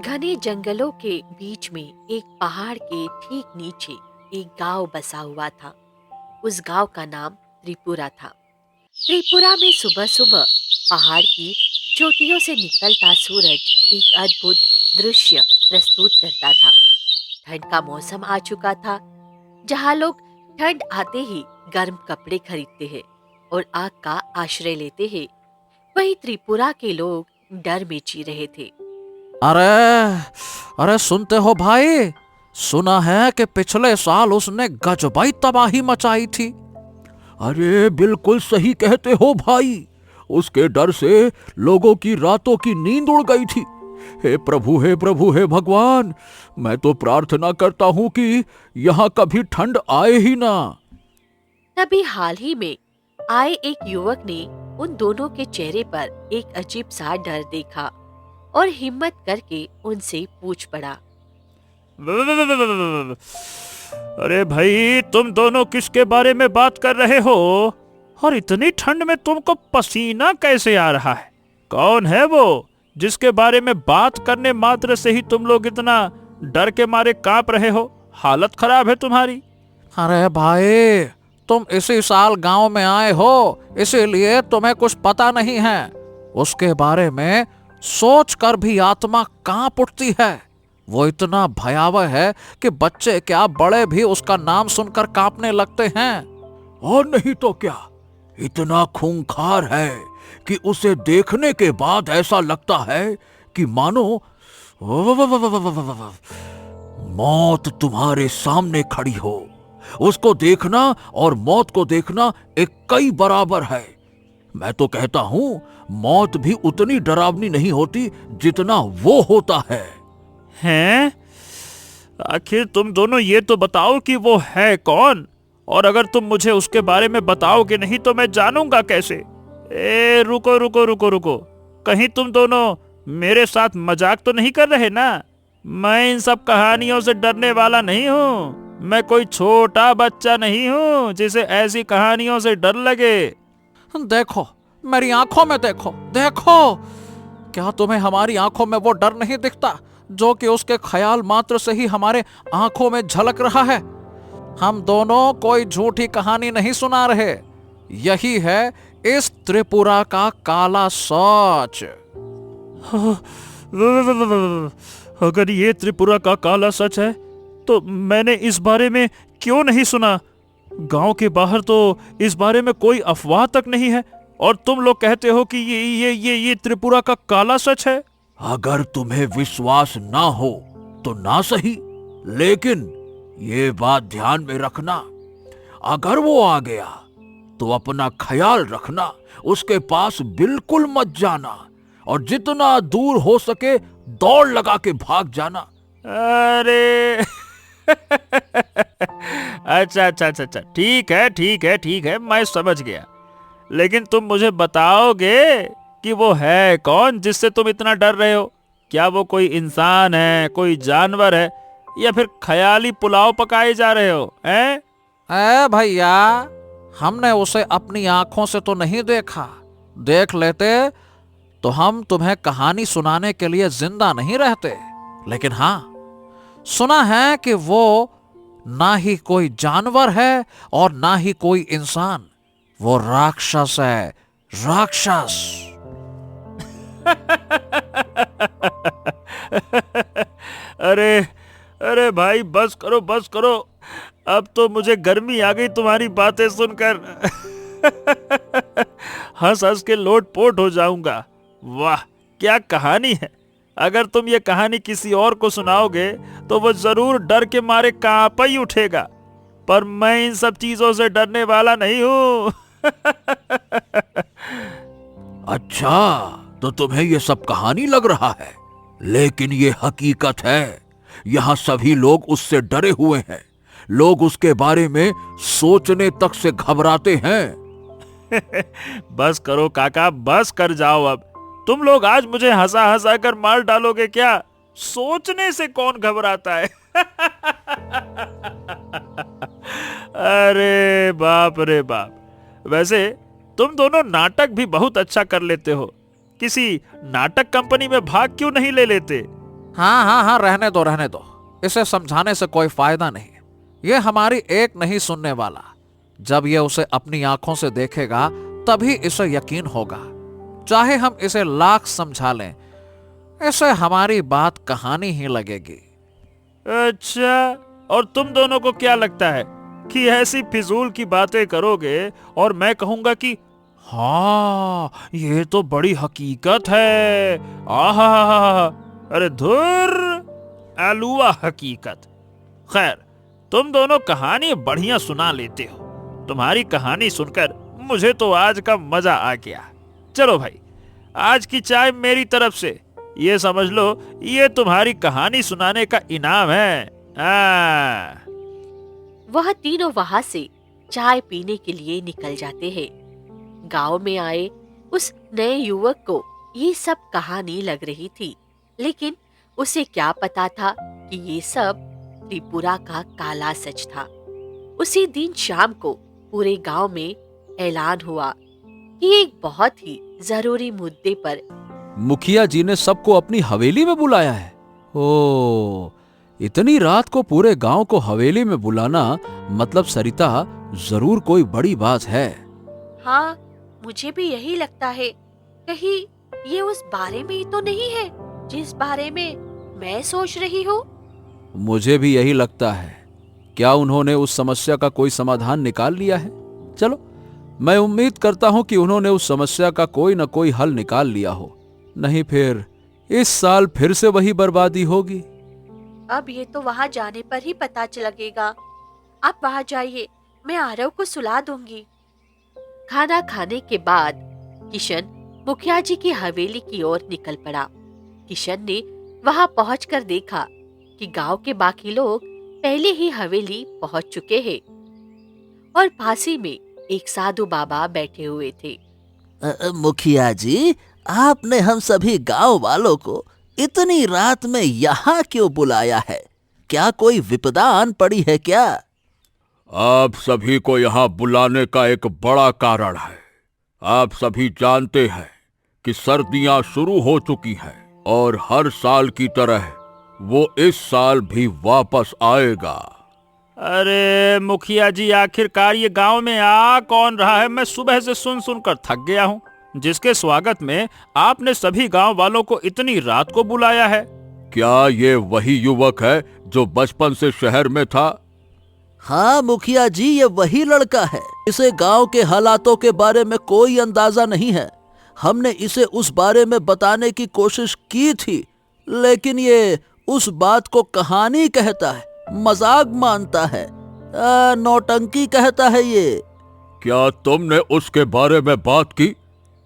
घने जंगलों के बीच में एक पहाड़ के ठीक नीचे एक गांव बसा हुआ था। उस गांव का नाम त्रिपुरा था। त्रिपुरा में सुबह सुबह पहाड़ की चोटियों से निकलता सूरज एक अद्भुत दृश्य प्रस्तुत करता था। ठंड का मौसम आ चुका था, जहां लोग ठंड आते ही गर्म कपड़े खरीदते हैं और आग का आश्रय लेते हैं। वहीं त्रिपुरा के लोग डर में जी रहे थे। अरे अरे सुनते हो भाई। सुना है कि पिछले साल उसने गजबाई तबाही मचाई थी। अरे बिल्कुल सही कहते हो भाई। उसके डर से लोगों की रातों की नींद उड़ गई थी। हे प्रभु, हे प्रभु, हे भगवान, मैं तो प्रार्थना करता हूं कि यहां कभी ठंड आए ही ना। तभी हाल ही में आए एक युवक ने उन दोनों के चेहरे पर एक अजीब सा डर देखा और हिम्मत करके उनसे पूछ पड़ा। अरे भाई, तुम दोनों किसके बारे में बात कर रहे हो? और इतनी ठंड में तुमको पसीना कैसे आ रहा है? कौन है वो जिसके बारे में बात करने मात्र से ही तुम लोग इतना डर के मारे कांप रहे हो? हालत खराब है तुम्हारी। अरे भाई, तुम इसी साल गांव में आए हो, इसीलिए तुम्हें कुछ पता नहीं है। उसके बारे में सोच कर भी आत्मा कांप उठती है। वो इतना भयावह है कि बच्चे क्या बड़े भी उसका नाम सुनकर कांपने लगते हैं। और नहीं तो क्या, इतना खूंखार है कि उसे देखने के बाद ऐसा लगता है कि मानो मौत तुम्हारे सामने खड़ी हो। उसको देखना और मौत को देखना एक कई बराबर है। मैं तो कहता हूं, मौत भी उतनी डरावनी नहीं होती जितना वो होता है। हैं? आखिर तुम दोनों ये तो बताओ कि वो है कौन? और अगर तुम मुझे उसके बारे में बताओगे नहीं तो मैं जानूंगा कैसे? रुको रुको रुको रुको, कहीं तुम दोनों मेरे साथ मजाक तो नहीं कर रहे ना? मैं इन सब कहानियों से डरने वाला नहीं हूँ। मैं कोई छोटा बच्चा नहीं हूँ जिसे ऐसी कहानियों से डर लगे। देखो, मेरी आंखों में देखो, देखो। क्या तुम्हें हमारी आंखों में वो डर नहीं दिखता जो कि उसके ख्याल मात्र से ही हमारे आंखों में झलक रहा है? हम दोनों कोई झूठी कहानी नहीं सुना रहे। यही है इस त्रिपुरा का काला सच। अगर ये त्रिपुरा का काला सच है तो मैंने इस बारे में क्यों नहीं सुना? गांव के बाहर तो इस बारे में कोई अफवाह तक नहीं है, और तुम लोग कहते हो कि ये त्रिपुरा का काला सच है। अगर तुम्हें विश्वास ना हो तो ना सही, लेकिन ये बात ध्यान में रखना, अगर वो आ गया तो अपना ख्याल रखना, उसके पास बिल्कुल मत जाना और जितना दूर हो सके दौड़ लगा के भाग जाना। अरे अच्छा अच्छा अच्छा अच्छा, ठीक है ठीक है ठीक है, मैं समझ गया। लेकिन तुम मुझे बताओगे कि वो है कौन जिससे तुम इतना डर रहे हो? क्या वो कोई इंसान है, कोई जानवर है, या फिर ख्याली पुलाव पकाए जा रहे हो? हैं? भैया, हमने उसे अपनी आंखों से तो नहीं देखा। देख लेते तो हम तुम्हें कहानी सुनाने के लिए जिंदा नहीं रहते। लेकिन हाँ, सुना है कि वो ना ही कोई जानवर है और ना ही कोई इंसान। वो राक्षस है, राक्षस। अरे अरे भाई, बस करो बस करो। अब तो मुझे गर्मी आ गई तुम्हारी बातें सुनकर। हंस हंस के लोटपोट हो जाऊंगा। वाह, क्या कहानी है! अगर तुम ये कहानी किसी और को सुनाओगे तो वो जरूर डर के मारे कांप ही उठेगा। पर मैं इन सब चीजों से डरने वाला नहीं हूँ। अच्छा, तो तुम्हें ये सब कहानी लग रहा है, लेकिन ये हकीकत है। यहाँ सभी लोग उससे डरे हुए हैं। लोग उसके बारे में सोचने तक से घबराते हैं। बस करो काका, बस कर जाओ अब। तुम लोग आज मुझे हंसा हंसा कर मार डालोगे क्या? सोचने से कौन घबराता है? अरे बाप रे बाप। वैसे तुम दोनों नाटक भी बहुत अच्छा कर लेते हो। किसी नाटक कंपनी में भाग क्यों नहीं ले लेते? हाँ हाँ हाँ, रहने दो रहने दो, इसे समझाने से कोई फायदा नहीं। ये हमारी एक नहीं सुनने वाला। जब ये उसे अपनी आंखों से देखेगा तभी इसे यकीन होगा। चाहे हम इसे लाख समझा लें, इसे हमारी बात कहानी ही लगेगी। अच्छा, और तुम दोनों को क्या लगता है कि ऐसी फिजूल की बातें करोगे और मैं कहूंगा कि हाँ ये तो बड़ी हकीकत है? आहा, अरे धुर, आलूआ हकीकत। खैर, तुम दोनों कहानी बढ़िया सुना लेते हो। तुम्हारी कहानी सुनकर मुझे तो आज का मजा आ गया। चलो भाई, आज की चाय मेरी तरफ से। ये समझ लो, ये तुम्हारी कहानी सुनाने का इनाम है। वह तीनों वहां से चाय पीने के लिए निकल जाते हैं। गांव में आए उस नए युवक को ये सब कहानी लग रही थी, लेकिन उसे क्या पता था कि ये सब त्रिपुरा का काला सच था। उसी दिन शाम को पूरे गांव में ऐलान हुआ कि एक बहुत ही जरूरी मुद्दे पर मुखिया जी ने सबको अपनी हवेली में बुलाया है। ओ, इतनी रात को पूरे गांव को हवेली में बुलाना मतलब सरिता जरूर कोई बड़ी बात है। हाँ, मुझे भी यही लगता है। कहीं ये उस बारे में ही तो नहीं है जिस बारे में मैं सोच रही हूँ। मुझे भी यही लगता है। क्या उन्होंने उस समस्या का कोई समाधान निकाल लिया है? चलो, मैं उम्मीद करता हूं कि उन्होंने उस समस्या का कोई न कोई हल निकाल लिया हो, नहीं फिर इस साल फिर से वही बर्बादी होगी। अब ये तो वहाँ जाने पर ही पता लगेगा। आप वहाँ जाइए, मैं आरव को सुला दूंगी। खाना खाने के बाद किशन मुखिया जी की हवेली की ओर निकल पड़ा। किशन ने वहां पहुंचकर देखा कि गांव के बाकी लोग पहले ही हवेली पहुंच चुके हैं और पास ही में एक साधु बाबा बैठे हुए थे। मुखिया जी, आपने हम सभी गांव वालों को इतनी रात में यहाँ क्यों बुलाया है? क्या कोई विपदा आन पड़ी है क्या? आप सभी को यहाँ बुलाने का एक बड़ा कारण है। आप सभी जानते हैं कि सर्दियां शुरू हो चुकी हैं और हर साल की तरह वो इस साल भी वापस आएगा। अरे मुखिया जी, आखिरकार ये गांव में आ कौन रहा है? मैं सुबह से सुन सुनकर थक गया हूँ, जिसके स्वागत में आपने सभी गांव वालों को इतनी रात को बुलाया है। क्या ये वही युवक है जो बचपन से शहर में था? हाँ मुखिया जी, ये वही लड़का है। इसे गांव के हालातों के बारे में कोई अंदाजा नहीं है। हमने इसे उस बारे में बताने की कोशिश की थी, लेकिन ये उस बात को कहानी कहता है, मजाक मानता है, नौटंकी कहता है ये। क्या तुमने उसके बारे में बात की,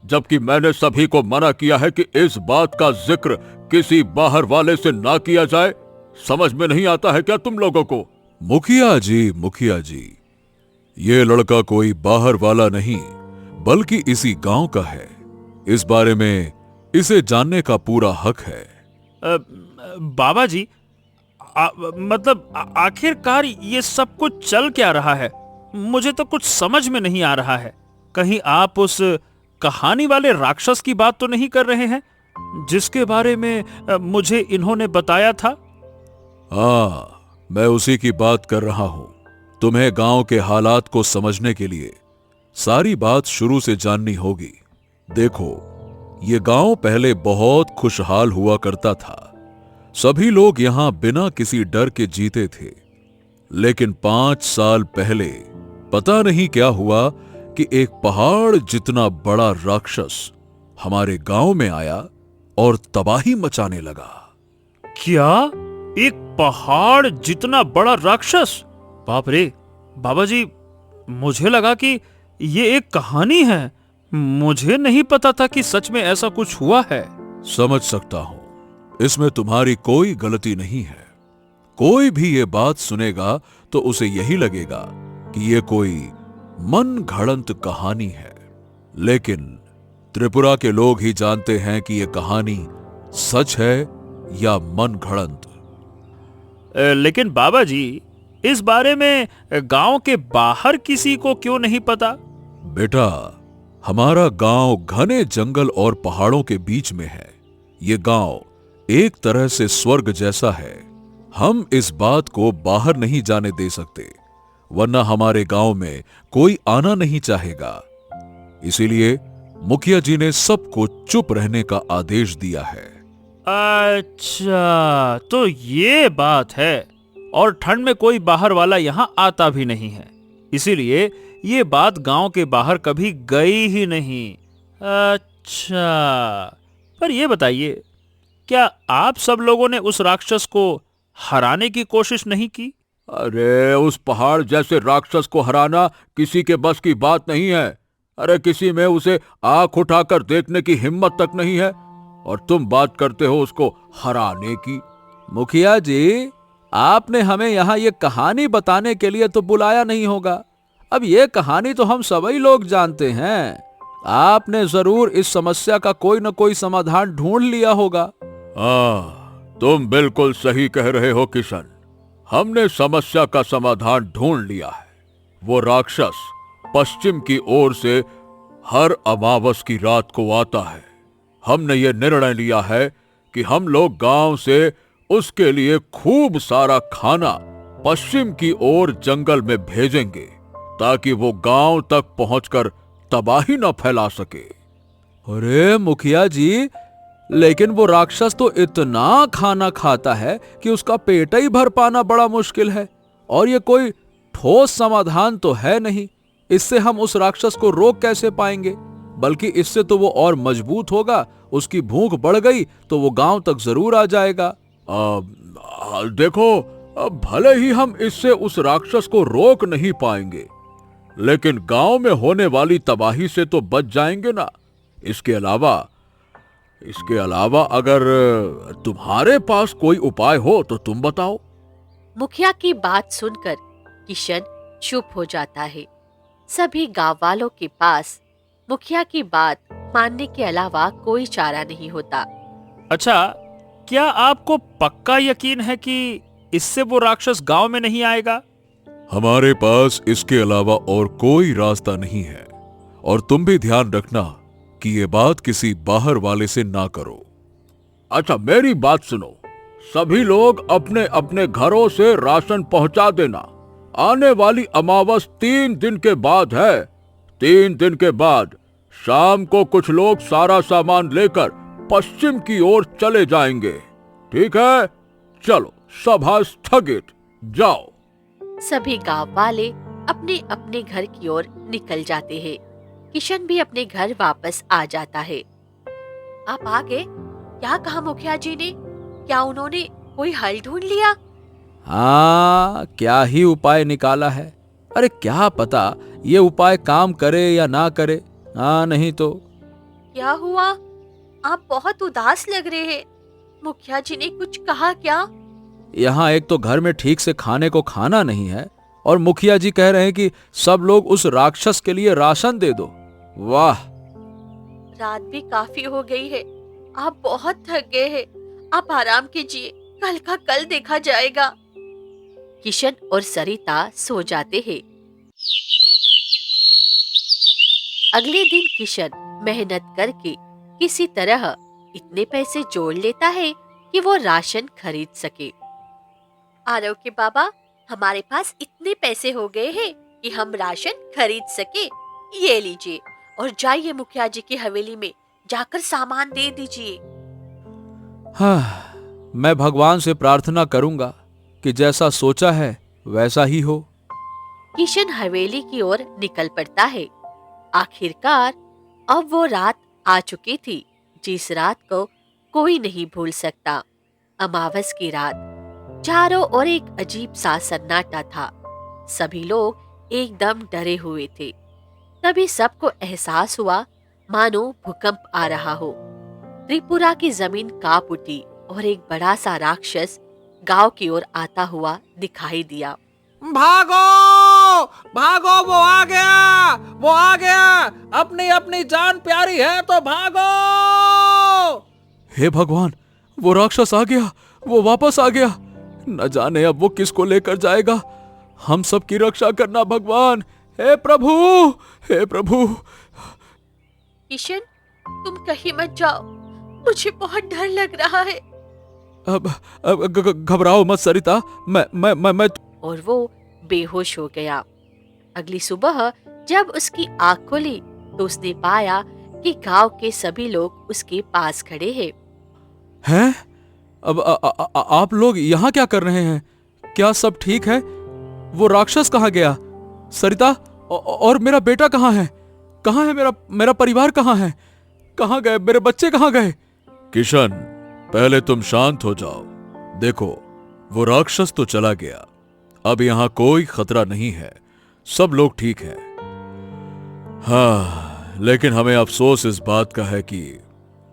जबकि मैंने सभी को मना किया है कि इस बात का जिक्र किसी बाहर वाले से ना किया जाए? समझ में नहीं आता है क्या तुम लोगों को? मुखिया जी, ये लड़का कोई बाहर वाला नहीं बल्कि इसी गांव का है। इस बारे में इसे जानने का पूरा हक है। बाबा जी, आखिरकार ये सब कुछ चल क्या रहा है? मुझे तो कुछ समझ में नहीं आ रहा है। कहीं आप उस कहानी वाले राक्षस की बात तो नहीं कर रहे हैं जिसके बारे में मुझे इन्होंने बताया था? हाँ, मैं उसी की बात कर रहा हूं। तुम्हें गांव के हालात को समझने के लिए सारी बात शुरू से जाननी होगी। देखो, ये गांव पहले बहुत खुशहाल हुआ करता था। सभी लोग यहां बिना किसी डर के जीते थे। लेकिन 5 साल पहले पता नहीं क्या हुआ कि एक पहाड़ जितना बड़ा राक्षस हमारे गांव में आया और तबाही मचाने लगा। क्या? एक पहाड़ जितना बड़ा राक्षस? बाप रे! बाबा जी, मुझे लगा कि ये एक कहानी है। मुझे नहीं पता था कि सच में ऐसा कुछ हुआ है। समझ सकता हूं, इसमें तुम्हारी कोई गलती नहीं है। कोई भी ये बात सुनेगा तो उसे यही लगेगा कि ये कोई मन घड़ंत कहानी है। लेकिन त्रिपुरा के लोग ही जानते हैं कि ये कहानी सच है या मन घड़ंत। लेकिन बाबा जी, इस बारे में गांव के बाहर किसी को क्यों नहीं पता? बेटा, हमारा गांव घने जंगल और पहाड़ों के बीच में है। ये गांव एक तरह से स्वर्ग जैसा है। हम इस बात को बाहर नहीं जाने दे सकते, वरना हमारे गांव में कोई आना नहीं चाहेगा। इसीलिए मुखिया जी ने सबको चुप रहने का आदेश दिया है। अच्छा, तो ये बात है। और ठंड में कोई बाहर वाला यहाँ आता भी नहीं है, इसीलिए ये बात गांव के बाहर कभी गई ही नहीं। अच्छा, पर ये बताइए, क्या आप सब लोगों ने उस राक्षस को हराने की कोशिश नहीं की? अरे उस पहाड़ जैसे राक्षस को हराना किसी के बस की बात नहीं है। अरे किसी में उसे आंख उठाकर देखने की हिम्मत तक नहीं है, और तुम बात करते हो उसको हराने की। मुखिया जी, आपने हमें यहाँ ये कहानी बताने के लिए तो बुलाया नहीं होगा। अब ये कहानी तो हम सभी लोग जानते हैं। आपने जरूर इस समस्या का कोई न कोई समाधान ढूंढ लिया होगा। हाँ, तुम बिल्कुल सही कह रहे हो किशन। हमने समस्या का समाधान ढूंढ लिया है। वो राक्षस पश्चिम की ओर से हर अमावस की रात को आता है। हमने ये निर्णय लिया है कि हम लोग गांव से उसके लिए खूब सारा खाना पश्चिम की ओर जंगल में भेजेंगे, ताकि वो गांव तक पहुंचकर तबाही न फैला सके। अरे मुखिया जी, लेकिन वो राक्षस तो इतना खाना खाता है कि उसका पेट ही भर पाना बड़ा मुश्किल है, और ये कोई ठोस समाधान तो है नहीं। इससे हम उस राक्षस को रोक कैसे पाएंगे? बल्कि इससे तो वो और मजबूत होगा। उसकी भूख बढ़ गई तो वो गांव तक जरूर आ जाएगा। देखो, भले ही हम इससे उस राक्षस को रोक नहीं पाएंगे, लेकिन गांव में होने वाली तबाही से तो बच जाएंगे ना। इसके अलावा अगर तुम्हारे पास कोई उपाय हो तो तुम बताओ। मुखिया की बात सुनकर किशन चुप हो जाता है। सभी गांव वालों के पास मुखिया की बात मानने के अलावा कोई चारा नहीं होता। अच्छा, क्या आपको पक्का यकीन है कि इससे वो राक्षस गांव में नहीं आएगा? हमारे पास इसके अलावा और कोई रास्ता नहीं है, और तुम भी ध्यान रखना कि ये बात किसी बाहर वाले से ना करो। अच्छा, मेरी बात सुनो। सभी लोग अपने अपने घरों से राशन पहुंचा देना। आने वाली अमावस 3 दिन के बाद है। 3 दिन के बाद शाम को कुछ लोग सारा सामान लेकर पश्चिम की ओर चले जाएंगे। ठीक है? चलो, सभा स्थगित, जाओ। सभी गांव वाले अपने अपने घर की ओर निकल जाते हैं। किशन भी अपने घर वापस आ जाता है। आप आ गए? क्या कहा मुखिया जी ने? क्या उन्होंने कोई हल ढूंढ लिया? हाँ, क्या ही उपाय निकाला है। अरे क्या पता ये उपाय काम करे या ना करे। हाँ, नहीं तो। क्या हुआ? आप बहुत उदास लग रहे हैं। मुखिया जी ने कुछ कहा क्या? यहाँ एक तो घर में ठीक से खाने को खाना नहीं है, और मुखिया जी कह रहे हैं कि सब लोग उस राक्षस के लिए राशन दे दो। वाह! रात भी काफी हो गई है। आप बहुत थक गए हैं। आप आराम कीजिए, कल का कल देखा जाएगा। किशन और सरिता सो जाते हैं। अगले दिन किशन मेहनत करके किसी तरह इतने पैसे जोड़ लेता है कि वो राशन खरीद सके। आरव के बाबा, हमारे पास इतने पैसे हो गए हैं कि हम राशन खरीद सके। ये लीजिए, और जाइए मुखिया जी की हवेली में जाकर सामान दे दीजिए। हाँ, मैं भगवान से प्रार्थना करूंगा कि जैसा सोचा है वैसा ही हो। किशन हवेली की ओर निकल पड़ता है। आखिरकार अब वो रात आ चुकी थी जिस रात को कोई नहीं भूल सकता। अमावस की रात। चारों ओर एक अजीब सा सन्नाटा था। सभी लोग एकदम डरे हुए थे। तभी सबको एहसास हुआ मानो भूकंप आ रहा हो। त्रिपुरा की जमीन कांप उठी और एक बड़ा सा राक्षस गांव की ओर आता हुआ दिखाई दिया। भागो भागो, वो आ गया, वो आ गया। अपनी अपनी जान प्यारी है तो भागो। हे भगवान, वो राक्षस आ गया, वो वापस आ गया। न जाने अब वो किसको लेकर जाएगा। हम सब की रक्षा करना भगवान। हे प्रभु, हे प्रभु। किशन, तुम कहीं मत जाओ, मुझे बहुत डर लग रहा है। अब घबराओ मत सरिता, मैं और वो बेहोश हो गया। अगली सुबह जब उसकी आँख खुली तो उसने पाया कि गांव के सभी लोग उसके पास खड़े हैं। हैं? अब आप लोग यहाँ क्या कर रहे हैं? क्या सब ठीक है? वो राक्षस कहाँ गया? सरिता और मेरा बेटा कहाँ है? कहाँ है मेरा परिवार कहाँ है? कहाँ गए मेरे बच्चे, कहाँ गए? किशन, पहले तुम शांत हो जाओ। देखो, वो राक्षस तो चला गया, अब यहां कोई खतरा नहीं है, सब लोग ठीक हैं। हाँ, लेकिन हमें अफसोस इस बात का है कि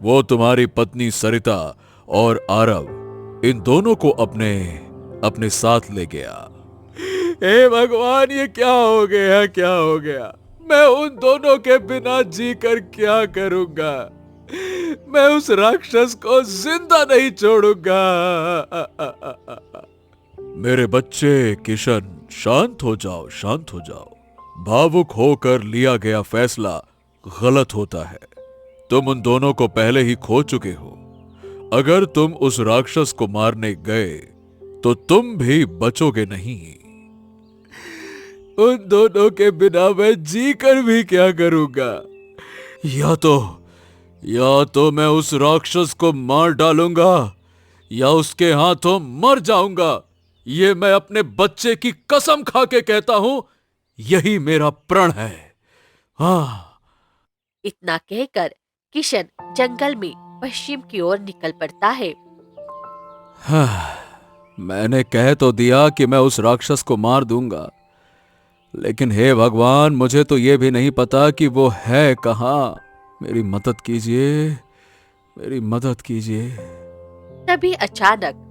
वो तुम्हारी पत्नी सरिता और आरव, इन दोनों को अपने साथ ले गया। हे भगवान, ये क्या हो गया, क्या हो गया? मैं उन दोनों के बिना जीकर क्या करूंगा? मैं उस राक्षस को जिंदा नहीं छोड़ूंगा। मेरे बच्चे किशन, शांत हो जाओ, शांत हो जाओ। भावुक होकर लिया गया फैसला गलत होता है। तुम उन दोनों को पहले ही खो चुके हो। अगर तुम उस राक्षस को मारने गए तो तुम भी बचोगे नहीं। उन दोनों के बिना मैं जी कर भी क्या करूंगा? या तो मैं उस राक्षस को मार डालूंगा या उसके हाथों मर जाऊंगा। ये मैं अपने बच्चे की कसम खा के कहता हूं, यही मेरा प्रण है। हाँ। इतना कहकर किशन जंगल में पश्चिम की ओर निकल पड़ता है। मैंने कह तो दिया कि मैं उस राक्षस को मार दूंगा, लेकिन हे भगवान, मुझे तो यह भी नहीं पता कि वो है कहाँ। मेरी मदद कीजिए, मेरी मदद कीजिए। तभी अचानक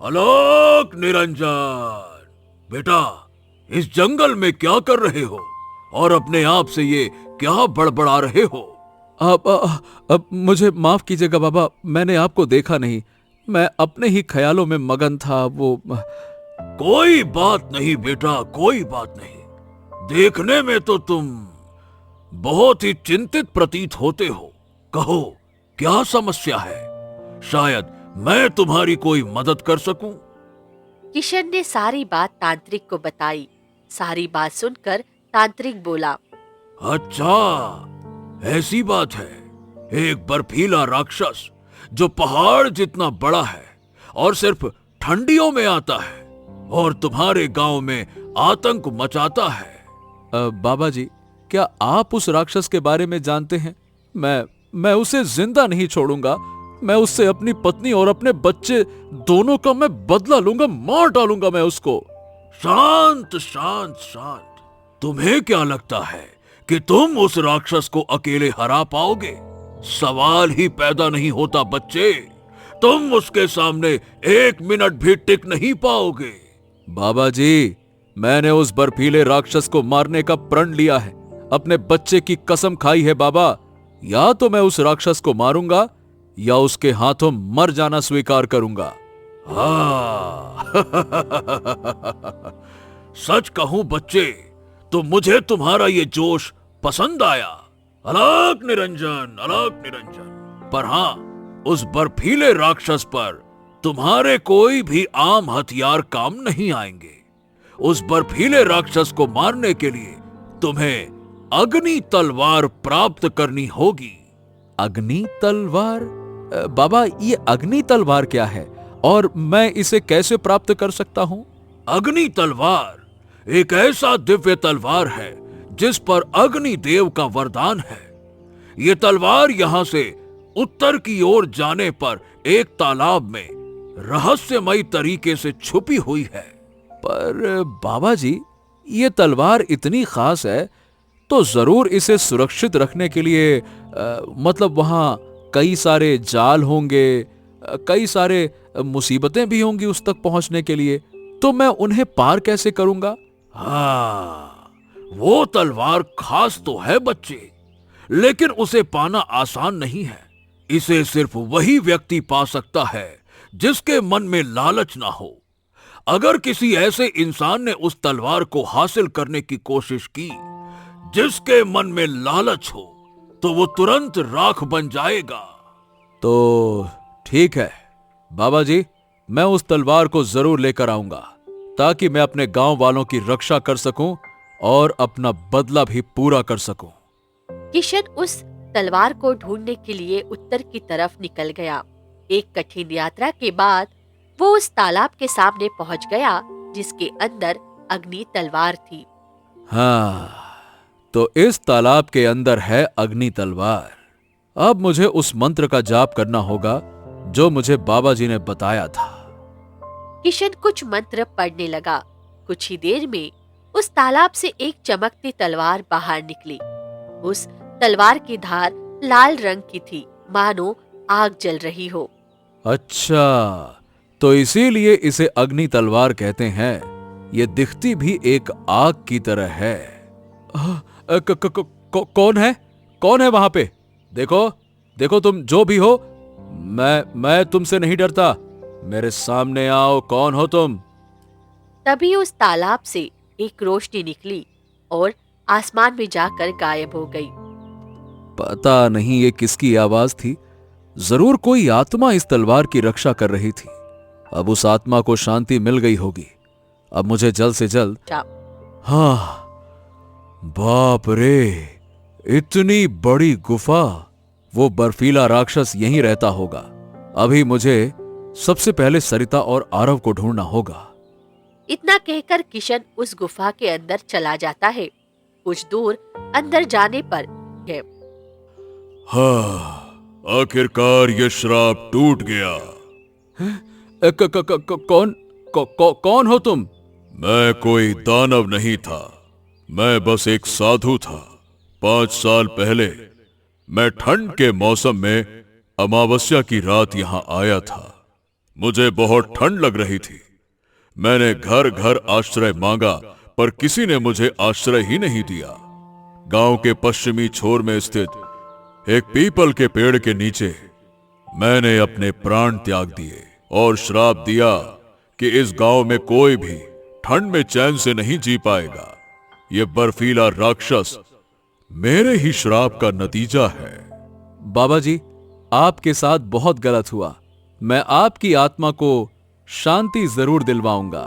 आलोक निरंजन, बेटा, इस जंगल में क्या कर रहे हो और अपने आप से ये क्या बड़बड़ा रहे हो? अब मुझे माफ कीजिएगा बाबा, मैंने आपको देखा नहीं, मैं अपने ही ख्यालों में मगन था। वो कोई बात नहीं बेटा, कोई बात नहीं। देखने में तो तुम बहुत ही चिंतित प्रतीत होते हो। कहो, क्या समस्या है? शायद मैं तुम्हारी कोई मदद कर सकूं। किशन ने सारी बात तांत्रिक को बताई। सारी बात सुनकर तांत्रिक बोला, अच्छा, ऐसी बात है। एक बर्फीला राक्षस जो पहाड़ जितना बड़ा है और सिर्फ ठंडियों में आता है और तुम्हारे गांव में आतंक मचाता है। बाबा जी, क्या आप उस राक्षस के बारे में जानते हैं? मैं उसे जिंदा नहीं छोड़ूंगा। मैं उससे अपनी पत्नी और अपने बच्चे दोनों का मैं बदला लूंगा, मार डालूंगा मैं उसको। शांत शांत शांत। तुम्हें क्या लगता है कि तुम उस राक्षस को अकेले हरा पाओगे? सवाल ही पैदा नहीं होता बच्चे। तुम उसके सामने 1 मिनट भी टिक नहीं पाओगे। बाबा जी, मैंने उस बर्फीले राक्षस को मारने का प्रण लिया है, अपने बच्चे की कसम खाई है बाबा। या तो मैं उस राक्षस को मारूंगा या उसके हाथों मर जाना स्वीकार करूंगा। हाँ। सच कहूं बच्चे, तो मुझे तुम्हारा ये जोश पसंद आया। अलग निरंजन, अलग निरंजन। पर हाँ, उस बर्फीले राक्षस पर तुम्हारे कोई भी आम हथियार काम नहीं आएंगे। उस बर्फीले राक्षस को मारने के लिए तुम्हें अग्नि तलवार प्राप्त करनी होगी। अग्नि तलवार? बाबा, ये अग्नि तलवार क्या है और मैं इसे कैसे प्राप्त कर सकता हूं? अग्नि तलवार एक ऐसा दिव्य तलवार है जिस पर अग्नि देव का वरदान है। ये तलवार यहां से उत्तर की ओर जाने पर एक तालाब में रहस्यमयी तरीके से छुपी हुई है। पर बाबा जी, ये तलवार इतनी खास है तो जरूर इसे सुरक्षित रखने के लिए मतलब वहां कई सारे जाल होंगे, कई सारे मुसीबतें भी होंगी उस तक पहुंचने के लिए, तो मैं उन्हें पार कैसे करूंगा? हाँ, वो तलवार खास तो है बच्चे, लेकिन उसे पाना आसान नहीं है। इसे सिर्फ वही व्यक्ति पा सकता है जिसके मन में लालच ना हो। अगर किसी ऐसे इंसान ने उस तलवार को हासिल करने की कोशिश की जिसके मन में लालच हो, तो वो तुरंत राख बन जाएगा। तो ठीक है बाबा जी, मैं उस तलवार को जरूर लेकर आऊंगा ताकि मैं अपने गांव वालों की रक्षा कर सकूं और अपना बदला भी पूरा कर सकूं। किशन उस तलवार को ढूंढने के लिए उत्तर की तरफ निकल गया। एक कठिन यात्रा के बाद वो उस तालाब के सामने पहुंच गया जिसके अंदर अग्नि तलवार थी। हाँ, तो इस तालाब के अंदर है अग्नि तलवार। अब मुझे उस मंत्र का जाप करना होगा जो मुझे बाबा जी ने बताया था। किशन कुछ मंत्र पढ़ने लगा। कुछ ही देर में उस तालाब से एक चमकती तलवार बाहर निकली। उस तलवार की धार लाल रंग की थी, मानो आग जल रही हो। अच्छा, तो इसीलिए इसे अग्नि तलवार कहते हैं। ये दिखती भी एक आग की तरह है। कौन है? कौन है वहां पे? देखो, देखो, तुम जो भी हो, मैं तुमसे नहीं डरता। मेरे सामने आओ, कौन हो तुम? तभी उस तालाब से एक रोशनी निकली और आसमान में जाकर गायब हो गई। पता नहीं ये किसकी आवाज थी। जरूर कोई आत्मा इस तलवार की रक्षा कर रही थी। अब उस आत्मा को शांति मिल गई होगी। अब मुझे जल्द से जल्द। हाँ, बाप रे, इतनी बड़ी गुफा। वो बर्फीला राक्षस यहीं रहता होगा। अभी मुझे सबसे पहले सरिता और आरव को ढूंढना होगा। इतना कहकर किशन उस गुफा के अंदर चला जाता है। कुछ दूर अंदर जाने पर है। हाँ, आखिरकार ये श्राप टूट गया। कौन हो तुम? मैं कोई दानव नहीं था, मैं बस एक साधु था। 5 साल पहले मैं ठंड के मौसम में अमावस्या की रात यहां आया था। मुझे बहुत ठंड लग रही थी। मैंने घर घर आश्रय मांगा, पर किसी ने मुझे आश्रय ही नहीं दिया। गांव के पश्चिमी छोर में स्थित एक पीपल के पेड़ के नीचे मैंने अपने प्राण त्याग दिए और श्राप दिया कि इस गांव में कोई भी ठंड में चैन से नहीं जी पाएगा। यह बर्फीला राक्षस मेरे ही श्राप का नतीजा है। बाबा जी, आपके साथ बहुत गलत हुआ। मैं आपकी आत्मा को शांति जरूर दिलवाऊंगा।